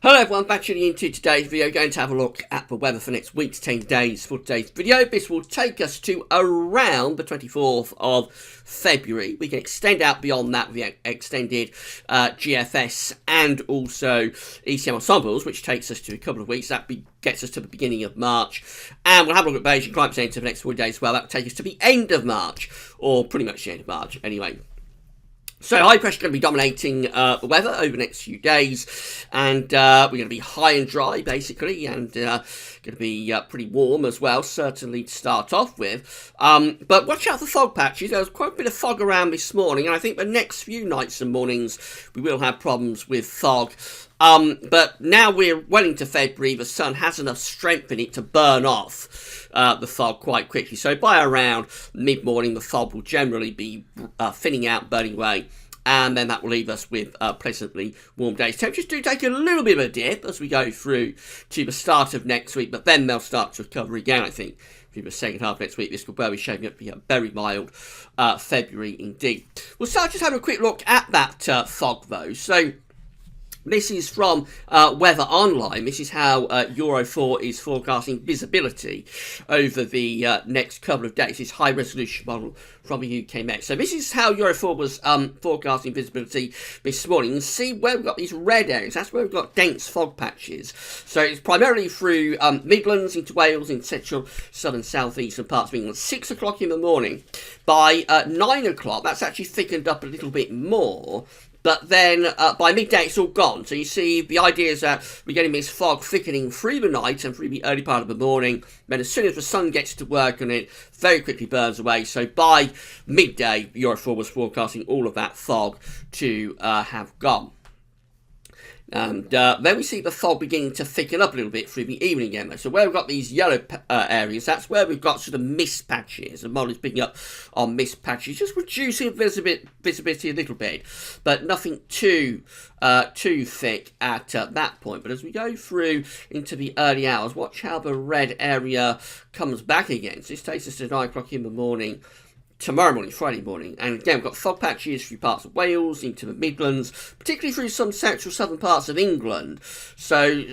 Hello everyone, back tuning into today's video. Going to have a look at the weather for next week's 10 days for today's video. This will take us to around the 24th of February. We can extend out beyond that with the extended GFS and also ECM ensembles, which takes us to a couple of weeks. That gets us to the beginning of March. And we'll have a look at Beijing Climate Centre for the next 4 days as well. That will take us to the end of March, or pretty much the end of March anyway. So high pressure is going to be dominating the weather over the next few days, and we're going to be high and dry basically, and going to be pretty warm as well, certainly to start off with. But watch out for fog patches. There was quite a bit of fog around this morning, and I think the next few nights and mornings we will have problems with fog. But now we're well into February, the sun has enough strength in it to burn off the fog quite quickly. So by around mid-morning, the fog will generally be thinning out, burning away. And then that will leave us with pleasantly warm days. Temperatures do take a little bit of a dip as we go through to the start of next week, but then they'll start to recover again, I think. Through the second half of next week, this will be shaping up to be a very mild February indeed. We'll start just having a quick look at that fog, though. So this is from Weather Online. This is how Euro4 is forecasting visibility over the next couple of days. This high-resolution model from the UK Met. So this is how Euro4 was forecasting visibility this morning. You can see where we've got these red areas. That's where we've got dense fog patches. So it's primarily through Midlands into Wales, in central, southern, southeastern parts of England. 6 o'clock in the morning. By 9 o'clock, that's actually thickened up a little bit more. But then by midday, it's all gone. So you see, the idea is that we're getting this fog thickening through the night and through the early part of the morning. Then as soon as the sun gets to work on it, very quickly burns away. So by midday, Euro4 was forecasting all of that fog to have gone. And then we see the fog beginning to thicken up a little bit through the evening again. So where we've got these yellow areas, that's where we've got sort of mist patches. The model is picking up on mist patches, just reducing visibility a little bit, but nothing too thick at that point. But as we go through into the early hours, watch how the red area comes back again. So this takes us to 9 o'clock in the morning. Tomorrow morning, Friday morning, and again we've got fog patches through parts of Wales, into the Midlands, particularly through some central southern parts of England. So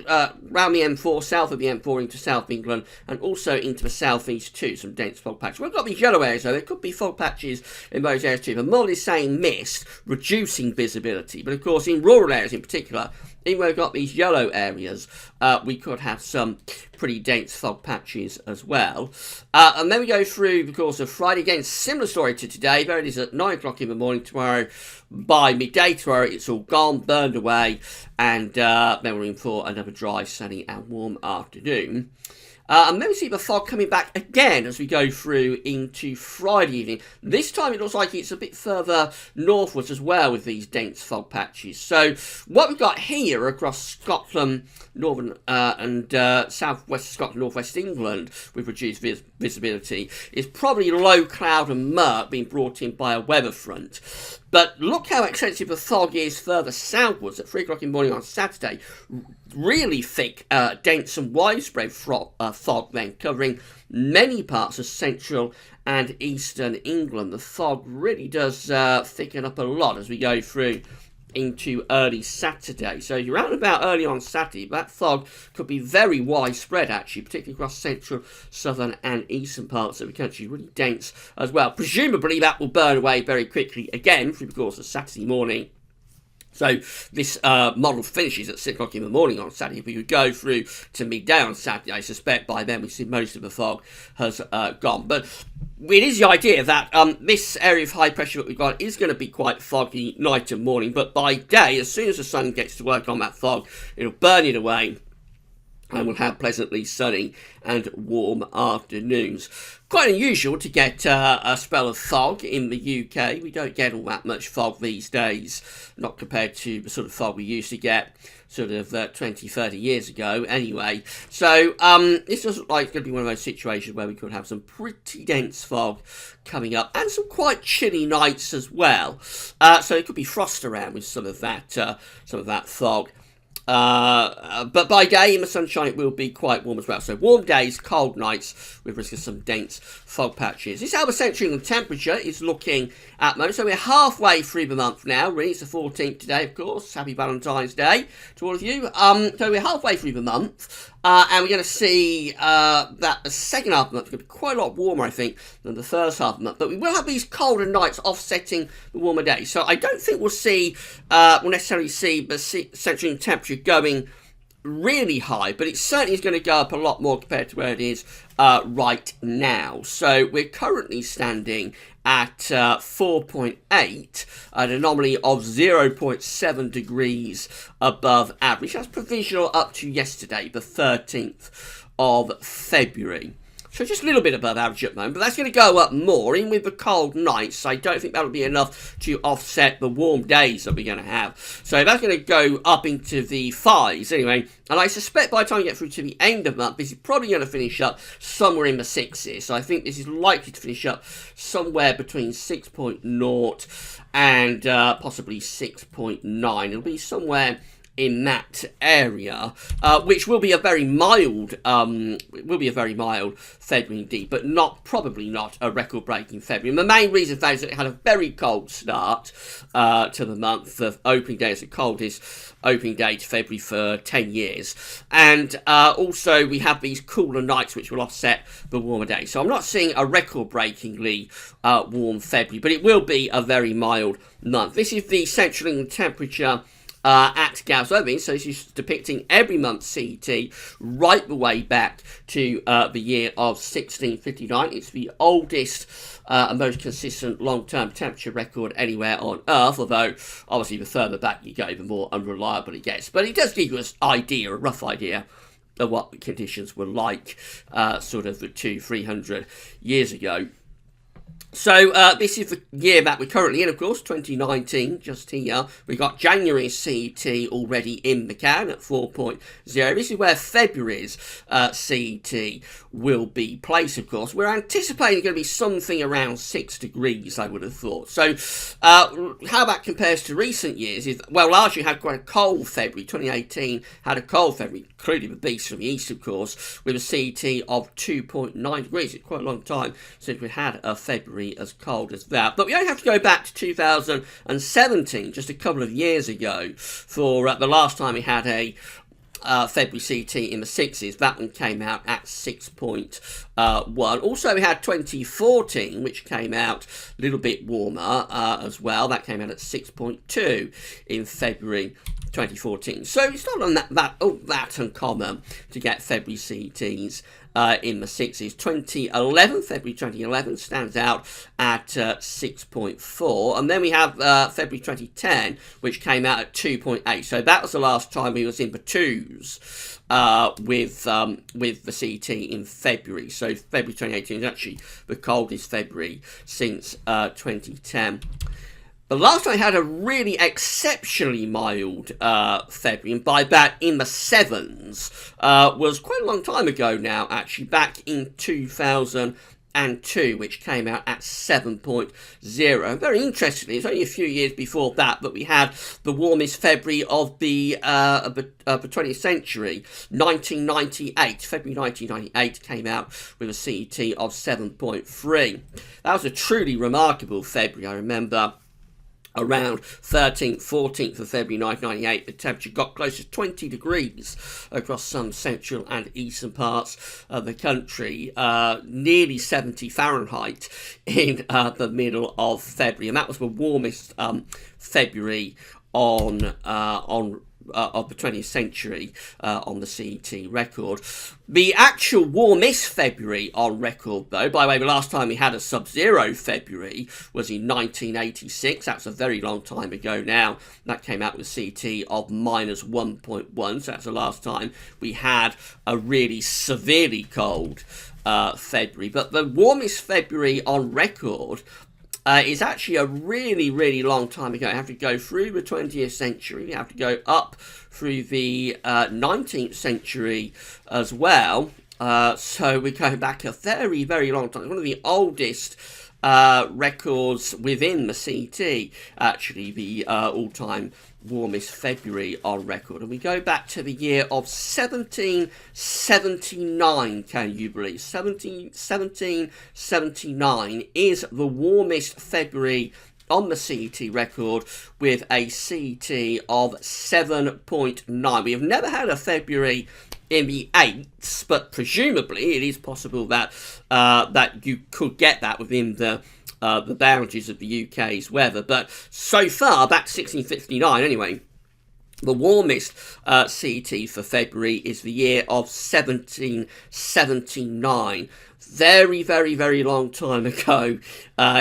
around the M4, south of the M4 into South England, and also into the southeast too, some dense fog patches. We've got these yellow areas though, there could be fog patches in those areas too. The model is saying mist, reducing visibility, but of course in rural areas in particular, even where we've got these yellow areas, we could have some pretty dense fog patches as well. And then we go through the course of Friday. Again, similar story to today. There it is at 9 o'clock in the morning tomorrow. By midday tomorrow, it's all gone, burned away. And then we're in for another dry, sunny and warm afternoon. And then we see the fog coming back again as we go through into Friday evening. This time it looks like it's a bit further northwards as well with these dense fog patches. So what we've got here across Scotland, northern and southwest Scotland, northwest England with reduced visibility is probably low cloud and murk being brought in by a weather front. But look how extensive the fog is further southwards at 3 o'clock in the morning on Saturday. Really thick, dense and widespread fog then, covering many parts of central and eastern England. The fog really does thicken up a lot as we go through into early Saturday. So you're out and about early on Saturday, that fog could be very widespread actually, particularly across central, southern and eastern parts of the country, really dense as well. Presumably that will burn away very quickly again through the course of Saturday morning. So this model finishes at 6 o'clock in the morning on Saturday. If we could go through to midday on Saturday, I suspect by then we see most of the fog has gone. But it is the idea that this area of high pressure that we've got is going to be quite foggy night and morning. But by day, as soon as the sun gets to work on that fog, it'll burn it away. And we'll have pleasantly sunny and warm afternoons. Quite unusual to get a spell of fog in the UK. We don't get all that much fog these days, not compared to the sort of fog we used to get sort of 20, 30 years ago anyway. So this does look like it's going to be one of those situations where we could have some pretty dense fog coming up and some quite chilly nights as well. So it could be frost around with some of that fog. But by day in the sunshine it will be quite warm as well. So warm days, cold nights with risk of some dense fog patches. This is how the Central England temperature is looking at the moment. So we're halfway through the month now. Really, it's the 14th today, of course. Happy Valentine's Day to all of you. So we're halfway through the month. And we're going to see that the second half of the month is going to be quite a lot warmer, I think, than the first half of the month. But we will have these colder nights offsetting the warmer days. So I don't think we'll necessarily see the central temperature going really high, but it certainly is going to go up a lot more compared to where it is right now. So we're currently standing at 4.8, an anomaly of 0.7 degrees above average. That's provisional up to yesterday, the 13th of February. So just a little bit above average at the moment, but that's going to go up more, even with the cold nights. I don't think that'll be enough to offset the warm days that we're going to have. So that's going to go up into the 5s anyway, and I suspect by the time we get through to the end of the month, this is probably going to finish up somewhere in the 6s. So I think this is likely to finish up somewhere between 6.0 and possibly 6.9. It'll be somewhere in that area, which will be a very mild, February indeed, but probably not a record-breaking February. And the main reason for that is that it had a very cold start to the month. The opening day is the coldest opening day to February for 10 years, and also we have these cooler nights which will offset the warmer days. So I'm not seeing a record-breakingly warm February, but it will be a very mild month. This is the Central England temperature at Gauss Irving, so this is depicting every month CET right the way back to the year of 1659. It's the oldest and most consistent long-term temperature record anywhere on Earth, although obviously the further back you go, the more unreliable it gets. But it does give you a rough idea of what the conditions were like sort of 200-300 years ago. So this is the year that we're currently in, of course, 2019, just here. We got January's CET already in the can at 4.0. This is where February's CET will be placed, of course. We're anticipating going to be something around 6 degrees, I would have thought. So how that compares to recent years is, well, last year had quite a cold February. 2018 had a cold February, including the beast from the east, of course, with a CET of 2.9 degrees. It's quite a long time since we had a February as cold as that. But we only have to go back to 2017, just a couple of years ago, for the last time we had a February CET in the 6s. That one came out at 6.1. Also, we had 2014, which came out a little bit warmer as well. That came out at 6.2 in February 2014. So it's not that uncommon to get February CETs in the 6s. February 2011 stands out at 6.4, and then we have February 2010, which came out at 2.8. So that was the last time we was in the 2s with the CET in February. So February 2018 is actually the coldest February since 2010. The last time I had a really exceptionally mild February, and by that in the 7s, was quite a long time ago now, actually, back in 2002, which came out at 7.0. Very interestingly, it's only a few years before that we had the warmest February of the 20th century, 1998. February 1998 came out with a CET of 7.3. That was a truly remarkable February. I remember around 13th, 14th of February 1998, the temperature got close to 20 degrees across some central and eastern parts of the country, nearly 70 Fahrenheit in the middle of February, and that was the warmest February of the 20th century on the CET record. The actual warmest February on record, though, by the way, the last time we had a sub-zero February was in 1986. That's a very long time ago now. That came out with a CET of -1.1, so that's the last time we had a really severely cold February. But the warmest February on record is actually a really, really long time ago. You have to go through the 20th century. You have to go up through the 19th century as well. So we're going back a very, very long time. One of the oldest records within the CET, actually the all-time warmest February on record. And we go back to the year of 1779, can you believe? 1779 is the warmest February on the CET record, with a CET of 7.9. We have never had a February in the 8s, but presumably it is possible that that you could get that within the boundaries of the UK's weather. But so far, back to 1659 anyway, the warmest CET for February is the year of 1779. Very, very, very long time ago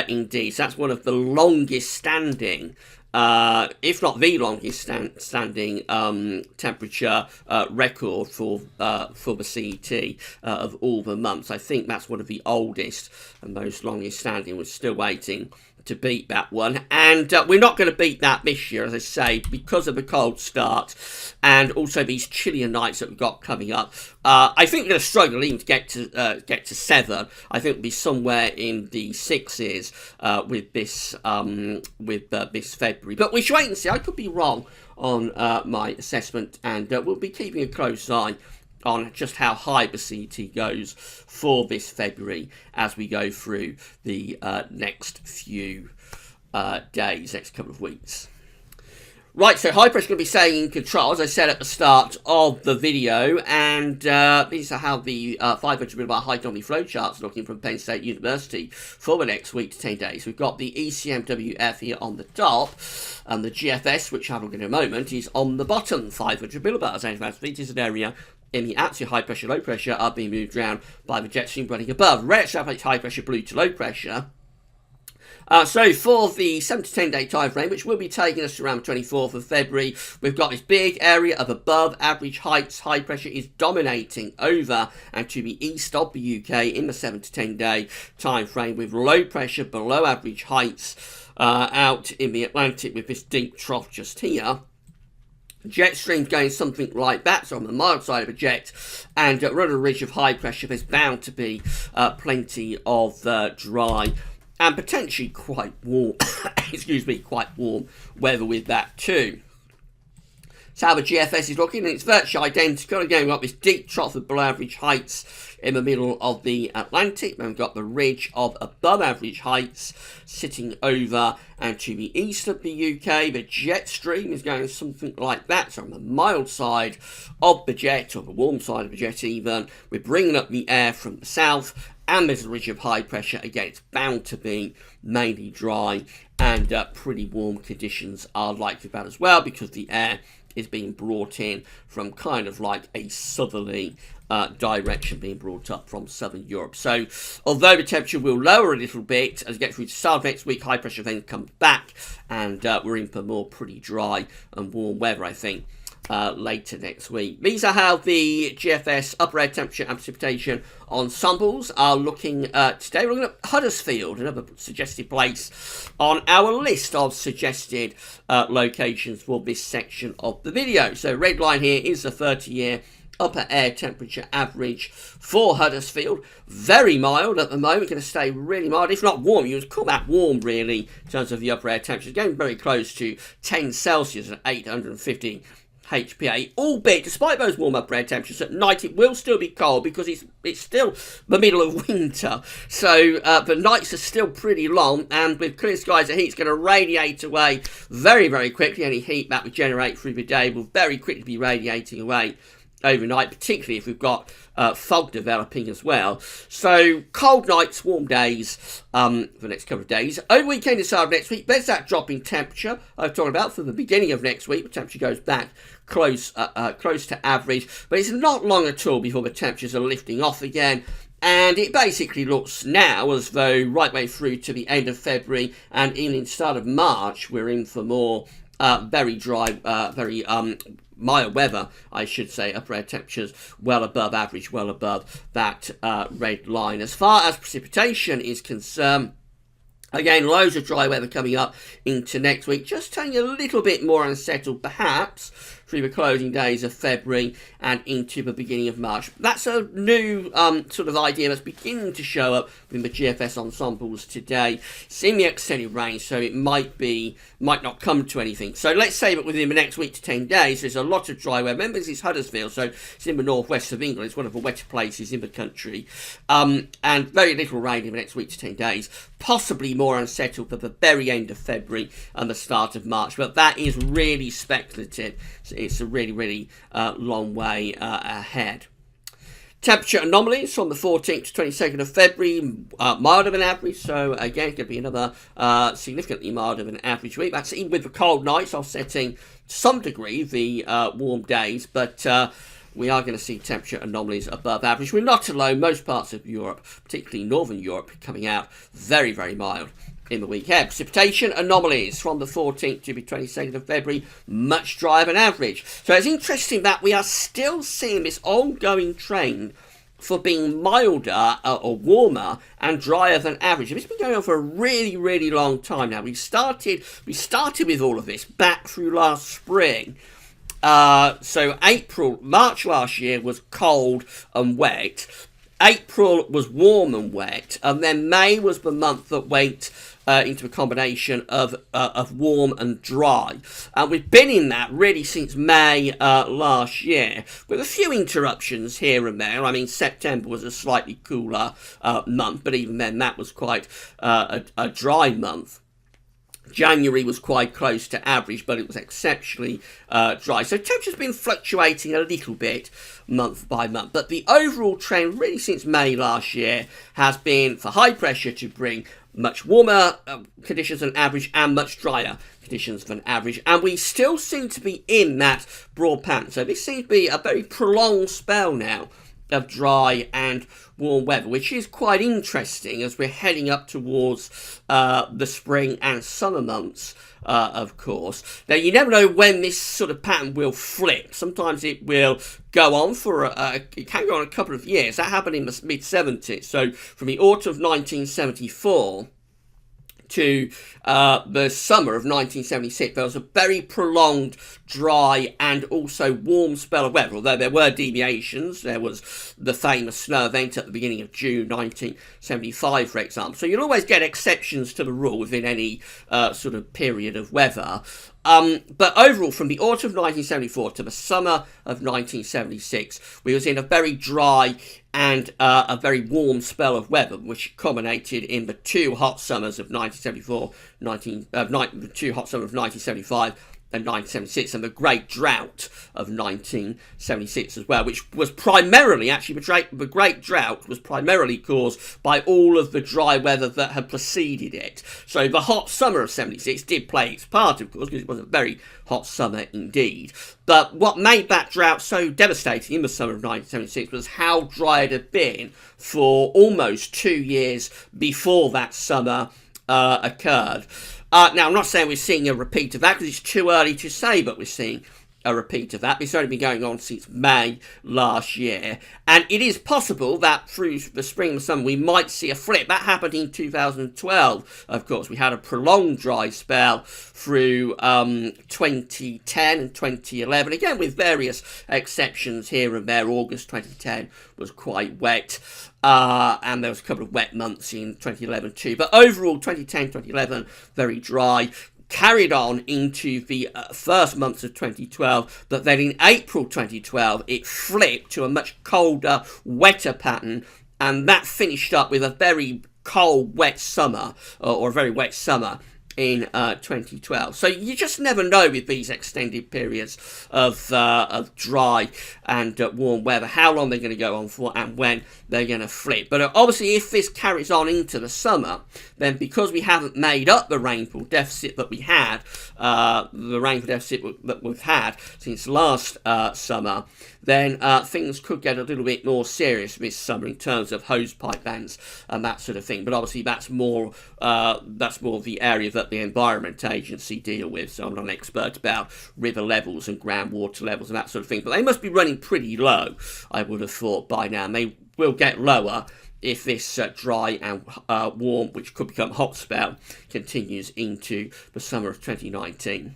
indeed. So that's one of the longest standing, if not the longest standing temperature record for the CET of all the months. I think that's one of the oldest and most longest standing. We're still waiting to beat that one, and we're not going to beat that this year, as I say, because of the cold start and also these chillier nights that we've got coming up. I think we're going to struggle even to get to 7. I think we'll be somewhere in the 6s with this this February, but we should wait and see. I could be wrong on my assessment, and we'll be keeping a close eye on just how high the CET goes for this February as we go through the next few days, next couple of weeks. Right, so high pressure going to be staying in control, as I said at the start of the video, and these are how the 500 millibar high anomaly flowcharts are looking from Penn State University for the next week to 10 days. We've got the ECMWF here on the top, and the GFS, which I'll look at in a moment, is on the bottom, 500 millibars. And this is an area in the absolute high pressure, low pressure are being moved around by the jet stream running above. Red extrapolates high pressure, blue to low pressure. So for the 7 to 10 day time frame, which will be taking us to around the 24th of February, we've got this big area of above average heights. High pressure is dominating over and to the east of the UK in the 7 to 10 day time frame, with low pressure below average heights out in the Atlantic with this deep trough just here. Jet streams going something like that, so on the mild side of a jet, and around a ridge of high pressure there's bound to be plenty of dry and potentially quite warm, excuse me, quite warm weather with that too. So how the GFS is looking, and it's virtually identical. Again, we've got this deep trough of below average heights in the middle of the Atlantic. Then we've got the ridge of above average heights sitting over and to the east of the UK. The jet stream is going something like that. So on the mild side of the jet, or the warm side of the jet even, we're bringing up the air from the south, and there's a ridge of high pressure. Again, it's bound to be mainly dry, and pretty warm conditions are likely about as well, because the air is being brought in from kind of like a southerly direction, being brought up from southern Europe. So although the temperature will lower a little bit as we get through the start of next week, high pressure then comes back, and we're in for more pretty dry and warm weather, I think, later next week. These are how the GFS upper air temperature and precipitation ensembles are looking today. We're looking at Huddersfield, another suggested place on our list of suggested locations for this section of the video. So red line here is the 30-year upper air temperature average for Huddersfield. Very mild at the moment, going to stay really mild, if not warm. You would call that warm, really, in terms of the upper air temperature. Getting very close to 10 Celsius at 850 HPA, albeit despite those warm upper air temperatures at night, it will still be cold because it's still the middle of winter. So the nights are still pretty long, and with clear skies, the heat's going to radiate away very, very quickly. Any heat that we generate through the day will very quickly be radiating away overnight, particularly if we've got fog developing as well. So cold nights, warm days for the next couple of days. Over weekend and start of next week, there's that drop in temperature I'm talking about for the beginning of next week. The temperature goes back close to average, but it's not long at all before the temperatures are lifting off again. And it basically looks now as though right way through to the end of February and even in the start of March, we're in for more very dry, very mild weather, I should say. Upper air temperatures well above average, well above that red line. As far as precipitation is concerned, again, loads of dry weather coming up into next week. Just turning a little bit more unsettled, perhaps, through the closing days of February and into the beginning of March. That's a new sort of idea that's beginning to show up in the GFS ensembles today. It's in the extended range, so it might not come to anything. So let's say that within the next week to 10 days, there's a lot of dry weather. Remember, this is Huddersfield, so it's in the northwest of England. It's one of the wetter places in the country. And very little rain in the next week to 10 days. Possibly more unsettled at the very end of February and the start of March. But that is really speculative. So it's a really, really long way ahead. Temperature anomalies from the 14th to 22nd of February, milder than average, so again, it's going to be another significantly milder than average week. That's even with the cold nights offsetting to some degree the warm days, but we are going to see temperature anomalies above average. We're not alone. Most parts of Europe, particularly Northern Europe, coming out very, very mild in the week ahead. Precipitation anomalies from the 14th to the 22nd of February, much drier than average. So it's interesting that we are still seeing this ongoing trend for being milder or warmer and drier than average. And it's been going on for a really, really long time now. We started with all of this back through last spring. So March last year was cold and wet. April was warm and wet, and then May was the month that went into a combination of warm and dry. And we've been in that really since May last year, with a few interruptions here and there. I mean, September was a slightly cooler month, but even then that was quite a dry month. January was quite close to average, but it was exceptionally dry. So temperature's been fluctuating a little bit month by month. But the overall trend, really since May last year, has been for high pressure to bring much warmer conditions than average and much drier conditions than average. And we still seem to be in that broad pattern. So this seems to be a very prolonged spell now of dry and warm weather, which is quite interesting as we're heading up towards the spring and summer months, of course. Now, you never know when this sort of pattern will flip. Sometimes it will go on for it can go on a couple of years. That happened in the mid-70s. So from the autumn of 1974 to the summer of 1976, there was a very prolonged, dry and also warm spell of weather, although there were deviations. There was the famous snow event at the beginning of June 1975, for example. So you'll always get exceptions to the rule within any sort of period of weather. But overall, from the autumn of 1974 to the summer of 1976, we was in a very dry and a very warm spell of weather, which culminated in the two hot summers of 1974, the two hot summers of 1975 and 1976, and the Great Drought of 1976 as well, which was primarily, actually, the Great Drought was primarily caused by all of the dry weather that had preceded it. So the hot summer of 76 did play its part, of course, because it was a very hot summer indeed. But what made that drought so devastating in the summer of 1976 was how dry it had been for almost 2 years before that summer occurred. Now, I'm not saying we're seeing a repeat of that because it's too early to say, but we're seeing a repeat of that. It's only been going on since May last year. And it is possible that through the spring and summer we might see a flip. That happened in 2012, of course. We had a prolonged dry spell through 2010 and 2011. Again, with various exceptions here and there. August 2010 was quite wet. And there was a couple of wet months in 2011 too. But overall, 2010, 2011, very dry. Carried on into the first months of 2012, but then in April 2012, it flipped to a much colder, wetter pattern, and that finished up with a very cold, wet summer, or a very wet summer in 2012. So you just never know with these extended periods of dry and warm weather how long they're going to go on for and when they're going to flip. But obviously if this carries on into the summer, then because we haven't made up the rainfall deficit that we had, the rainfall deficit that we've had since last summer, then things could get a little bit more serious this summer in terms of hose pipe bans and that sort of thing. But obviously that's more the area that the Environment Agency deal with, so I'm not an expert about river levels and groundwater levels and that sort of thing, but they must be running pretty low, I would have thought, by now, and they will get lower if this dry and warm, which could become hot spell, continues into the summer of 2019.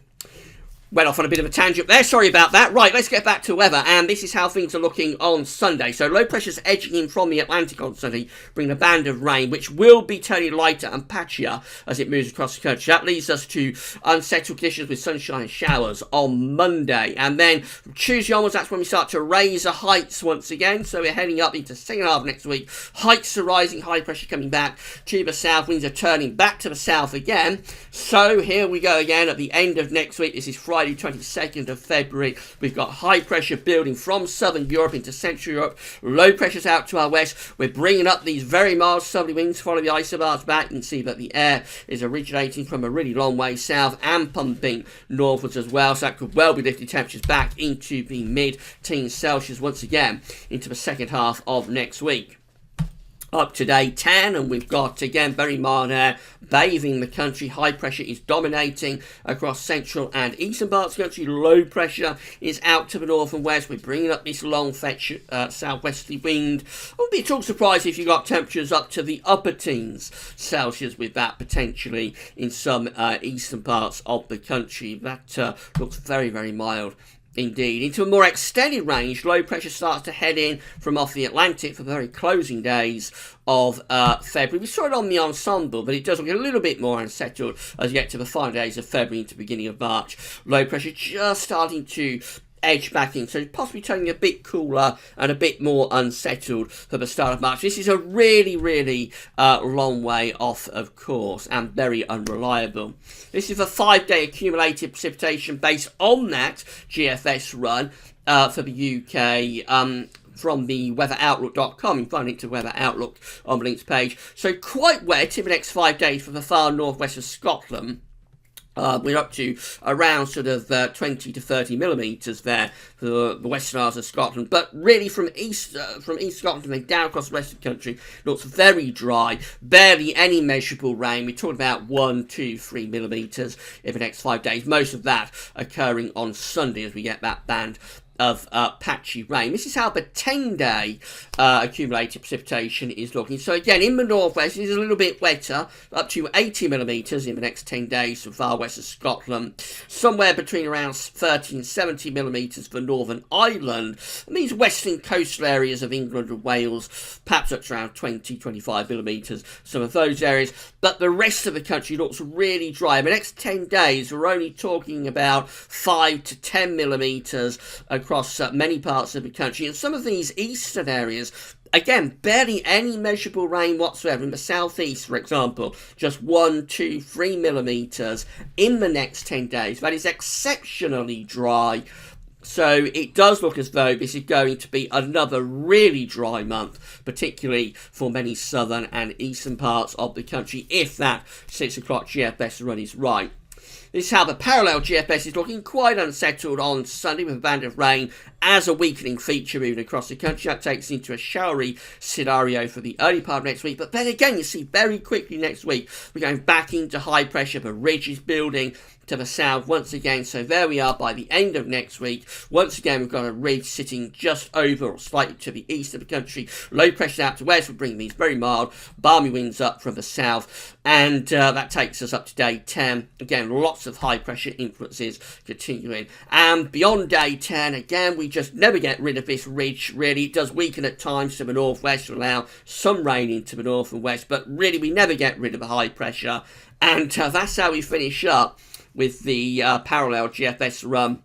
Went off on a bit of a tangent there, sorry about that. Right, let's get back to weather, and this is how things are looking on Sunday. So low pressure's edging in from the Atlantic on Sunday, bringing a band of rain, which will be turning lighter and patchier as it moves across the country. That leads us to unsettled conditions with sunshine and showers on Monday. And then from Tuesday onwards, that's when we start to raise the heights once again. So we're heading up into the second half of next week. Heights are rising, high pressure coming back to the south, winds are turning back to the south again. So here we go again at the end of next week. This is Friday 22nd of February. We've got high pressure building from southern Europe into central Europe. Low pressures out to our west. We're bringing up these very mild southerly winds, follow the isobars back. You can see that the air is originating from a really long way south and pumping northwards as well. So that could well be lifting temperatures back into the mid-teens Celsius once again into the second half of next week. Up to day 10, and we've got again very mild air bathing the country. High pressure is dominating across central and eastern parts of the country. Low pressure is out to the north and west. We're bringing up this long fetch southwesterly wind. I wouldn't be at all surprised if you got temperatures up to the upper teens Celsius with that potentially in some eastern parts of the country. That looks very, very mild indeed. Into a more extended range, low pressure starts to head in from off the Atlantic for the very closing days of February. We saw it on the Ensemble, but it does look a little bit more unsettled as you get to the final days of February into the beginning of March. Low pressure just starting to edge back in, so possibly turning a bit cooler and a bit more unsettled for the start of March. This is a really, really long way off, of course, and very unreliable. This is a 5-day accumulated precipitation based on that GFS run for the UK. From the weatheroutlook.com. You can find a link to Weather Outlook on the links page. So quite wet in the next 5 days for the far northwest of Scotland. We're up to around sort of 20 to 30 millimetres there for the western Isles of Scotland. But really from east Scotland and down across the rest of the country, it looks very dry. Barely any measurable rain. We're talking about 1, 2, 3 millimetres in the next 5 days. Most of that occurring on Sunday as we get that band of patchy rain. This is how the 10-day accumulated precipitation is looking. So again, in the northwest, it is a little bit wetter, up to 80 millimetres in the next 10 days from far west of Scotland. Somewhere between around 30 and 70 millimetres for Northern Ireland. And these western coastal areas of England and Wales, perhaps up to around 20, 25 millimetres, some of those areas. But the rest of the country looks really dry. In the next 10 days, we're only talking about 5 to 10 millimetres across many parts of the country. And some of these eastern areas, again, barely any measurable rain whatsoever. In the southeast, for example, just 1, 2, 3 millimetres in the next 10 days. That is exceptionally dry. So it does look as though this is going to be another really dry month, particularly for many southern and eastern parts of the country, if that 6 o'clock GFS run is right. This is how the parallel GFS is looking, quite unsettled on Sunday with a band of rain as a weakening feature moving across the country. That takes us into a showery scenario for the early part of next week. But then again, you see very quickly next week, we're going back into high pressure. The ridge is building to the south once again. So there we are by the end of next week. Once again, we've got a ridge sitting just over or slightly to the east of the country. Low pressure out to west will bring these very mild, balmy winds up from the south. And that takes us up to day 10. Again, lots of high pressure influences continuing. And beyond day 10, again, we just never get rid of this ridge, really. It does weaken at times to the northwest to allow some rain into the north and west. But really, we never get rid of the high pressure. And that's how we finish up with the parallel GFS run.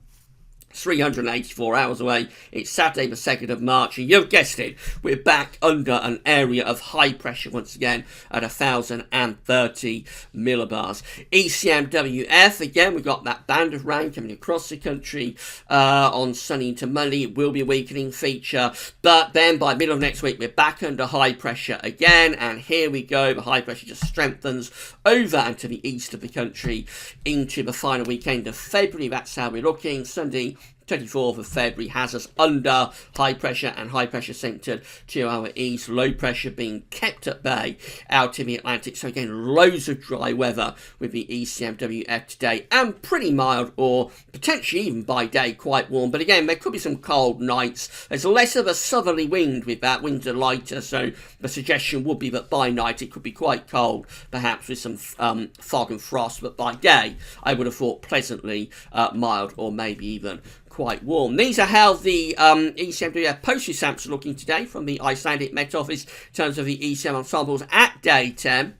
384 hours away. It's Saturday the 2nd of March, and you've guessed it, we're back under an area of high pressure once again at 1,030 millibars. ECMWF, again, we've got that band of rain coming across the country on Sunday into Monday. It will be a weakening feature, but then by middle of next week, we're back under high pressure again, and here we go. The high pressure just strengthens over and to the east of the country into the final weekend of February. That's how we're looking. Sunday 24th of February has us under high pressure and high pressure centred to our east, low pressure being kept at bay out in the Atlantic. So again, loads of dry weather with the ECMWF today, and pretty mild, or potentially even by day quite warm. But again, there could be some cold nights. There's less of a southerly wind with that. Winds are lighter, so the suggestion would be that by night it could be quite cold, perhaps with some fog and frost, but by day I would have thought pleasantly mild, or maybe even quite warm. These are how the ECMWF postage stamps are looking today from the Icelandic Met Office in terms of the ECM ensembles at day 10.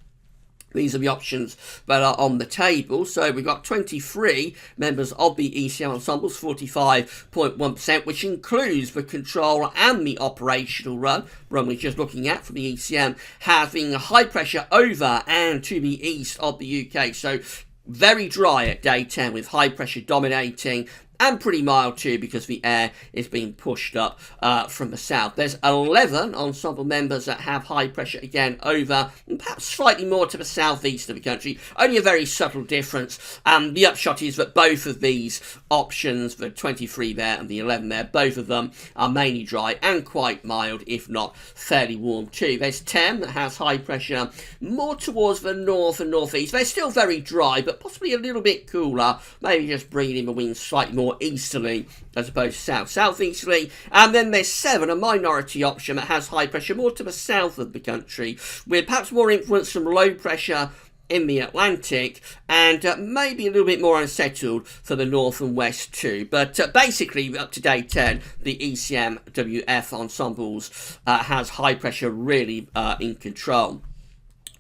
These are the options that are on the table. So we've got 23 members of the ECM ensembles, 45.1%, which includes the control and the operational run we're just looking at for the ECM, having high pressure over and to the east of the UK. So very dry at day 10 with high pressure dominating, and pretty mild too because the air is being pushed up from the south. There's 11 ensemble members that have high pressure again over, and perhaps slightly more to the southeast of the country. Only a very subtle difference. The upshot is that both of these options, the 23 there and the 11 there, both of them are mainly dry and quite mild, if not fairly warm too. There's 10 that has high pressure more towards the north and northeast. They're still very dry, but possibly a little bit cooler, maybe just bringing in the winds slightly more easterly as opposed to southeasterly. And then there's 7, a minority option that has high pressure more to the south of the country, with perhaps more influence from low pressure in the Atlantic, and maybe a little bit more unsettled for the north and west too. But basically, up to day 10, the ECMWF ensembles has high pressure really in control.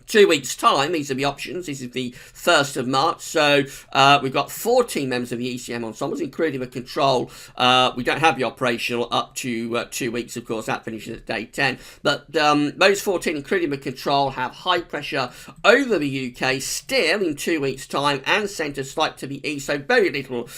2 weeks' time, these are the options. This is the 1st of March. So we've got 14 members of the ECM ensembles, including the control. We don't have the operational up to 2 weeks, of course. That finishes at day 10. But those 14, including the control, have high pressure over the UK still in 2 weeks' time, and centre slight to the east. So very little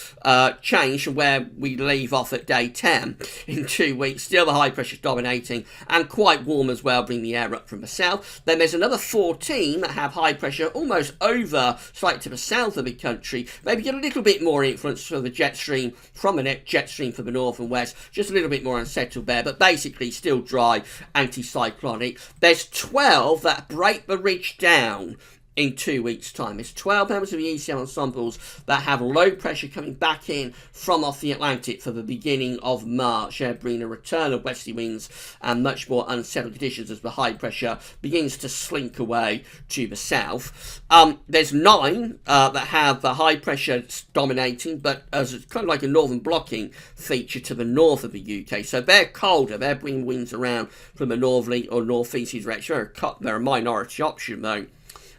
change from where we leave off at day 10 in 2 weeks. Still the high pressure dominating, and quite warm as well, bringing the air up from the south. Then there's another 14 that have high pressure almost over, slightly to the south of the country. Maybe get a little bit more influence from the jet stream, from the jet stream for the north and west. Just a little bit more unsettled there, but basically still dry, anticyclonic. There's 12 that break the ridge down in 2 weeks' time. It's 12 members of the ECM ensembles that have low pressure coming back in from off the Atlantic for the beginning of March, bringing a return of westerly winds and much more unsettled conditions as the high pressure begins to slink away to the south. There's 9 that have the high pressure dominating, but as it's kind of like a northern blocking feature to the north of the UK. So they're colder. They're bringing winds around from a northerly or northeasterly direction. They're a minority option though.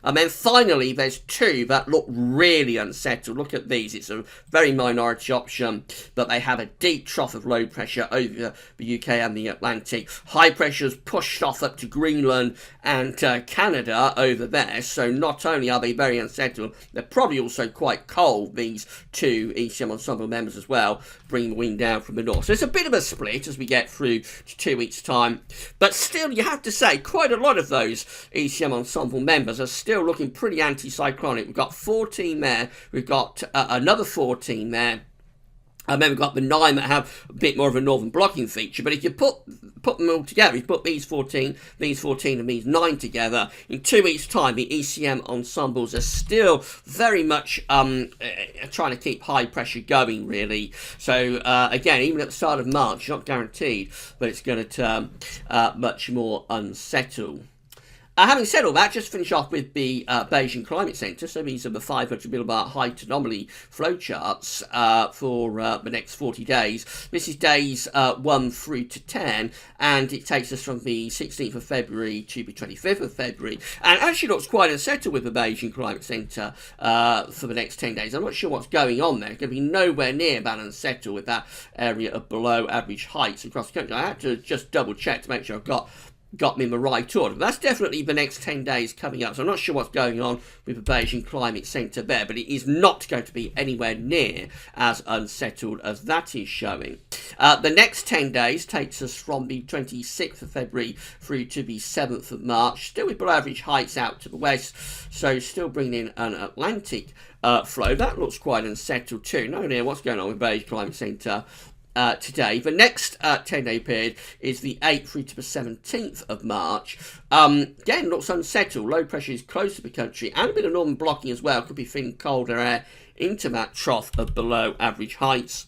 And then finally, there's 2 that look really unsettled. Look at these. It's a very minority option, but they have a deep trough of low pressure over the UK and the Atlantic. High pressure's pushed off up to Greenland and Canada over there. So not only are they very unsettled, they're probably also quite cold, these 2 ECM ensemble members as well, bringing the wind down from the north. So it's a bit of a split as we get through to 2 weeks' time. But still, you have to say, quite a lot of those ECM ensemble members are still looking pretty anticyclonic. We've got 14 there. We've got another 14 there. And then we've got the 9 that have a bit more of a northern blocking feature. But if you put them all together, you put these 14 and these 9 together, in 2 weeks' time, the ECM ensembles are still very much trying to keep high pressure going, really. So, again, even at the start of March, it's not guaranteed, but it's going to turn much more unsettled. Having said all that, just finish off with the Beijing Climate Centre. So these are the 500 millibar height anomaly flowcharts for the next 40 days. This is days 1 through to 10, and it takes us from the 16th of February to the 25th of February. And actually looks quite unsettled with the Beijing Climate Centre for the next 10 days. I'm not sure what's going on there. It's going to be nowhere near that unsettled with that area of below average heights across the country. I had to just double check to make sure I've got them in the right order. But that's definitely the next 10 days coming up. So I'm not sure what's going on with the Beijing Climate Centre there, but it is not going to be anywhere near as unsettled as that is showing. The next 10 days takes us from the 26th of February through to the 7th of March, still with below average heights out to the west, so still bringing in an Atlantic flow. That looks quite unsettled too. No idea what's going on with Beige Climate Centre today. The next 10-day period is the 8th through to the 17th of March. Again, looks unsettled. Low pressure is close to the country and a bit of northern blocking as well. Could be feeling colder air into that trough of below average heights.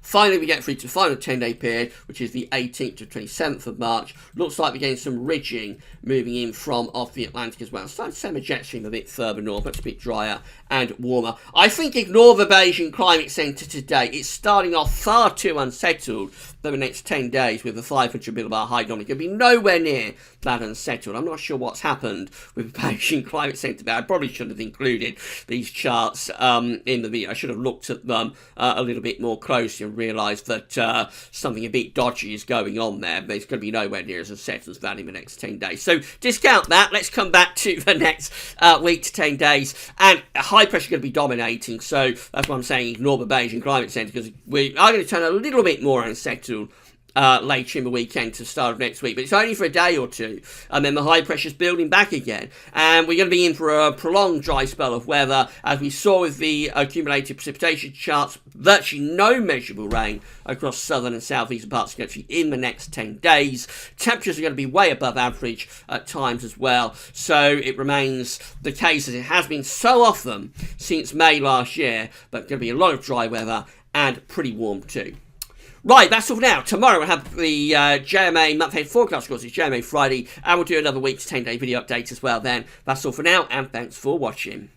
Finally, we get through to the final 10-day period, which is the 18th to 27th of March. Looks like we're getting some ridging moving in from off the Atlantic as well. Starting to send a jet stream a bit further north, but it's a bit drier and warmer. I think ignore the Beijing Climate Centre today. It's starting off far too unsettled for the next 10 days with a 500 millibar high dynamic. It'll be nowhere near that unsettled. I'm not sure what's happened with the Beijing Climate Centre there. I probably should have included these charts in the video. I should have looked at them a little bit more closely and realised that something a bit dodgy is going on there. But it's going to be nowhere near as unsettled as that in the next 10 days. So discount that. Let's come back to the next week to 10 days. And high pressure is going to be dominating. So that's why I'm saying ignore the Beijing Climate Centre, because we are going to turn a little bit more unsettled later in the weekend to the start of next week, but it's only for a day or two, and then the high pressure's building back again, and we're going to be in for a prolonged dry spell of weather, as we saw with the accumulated precipitation charts. Virtually no measurable rain across southern and southeastern parts of the country in the next 10 days. Temperatures are going to be way above average at times as well, so it remains the case as it has been so often since May last year, but going to be a lot of dry weather and pretty warm too. Right, that's all for now. Tomorrow we'll have the JMA month-end forecast, of course. It's JMA Friday, and we'll do another week's 10-day video update as well then. That's all for now, and thanks for watching.